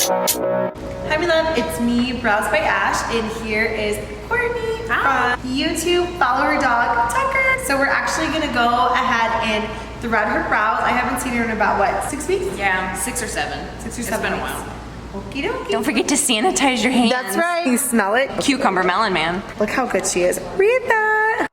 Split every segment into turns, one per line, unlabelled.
Hi, my love. It's me, Brows by Ash, and here is Courtney from YouTube. Follow her dog, Tucker. So we're actually gonna go ahead and thread her brows. I haven't seen her in about, what, 6 weeks?
Yeah, 6 or 7.
6 or 7
It's been a
weeks.
while.
Okie dokie.
Don't forget to sanitize your hands.
That's right. You smell it?
Cucumber melon, man.
Look how good she is. Read that.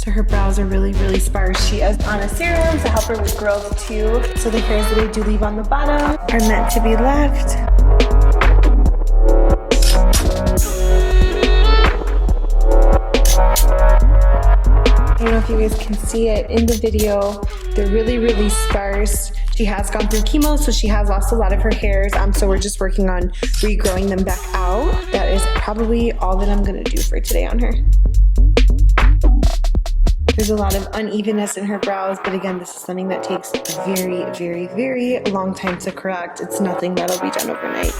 Her brows are really sparse. She is on a serum to help her with growth too. So the hairs that I do leave on the bottom are meant to be left. I don't know if you guys can see it in the video. They're really sparse. She has gone through chemo, so she has lost a lot of her hairs. So we're just working on regrowing them back out. That is probably all that I'm gonna do for today on her. There's a lot of unevenness in her brows, but again, this is something that takes very long time to correct. It's nothing that'll be done overnight.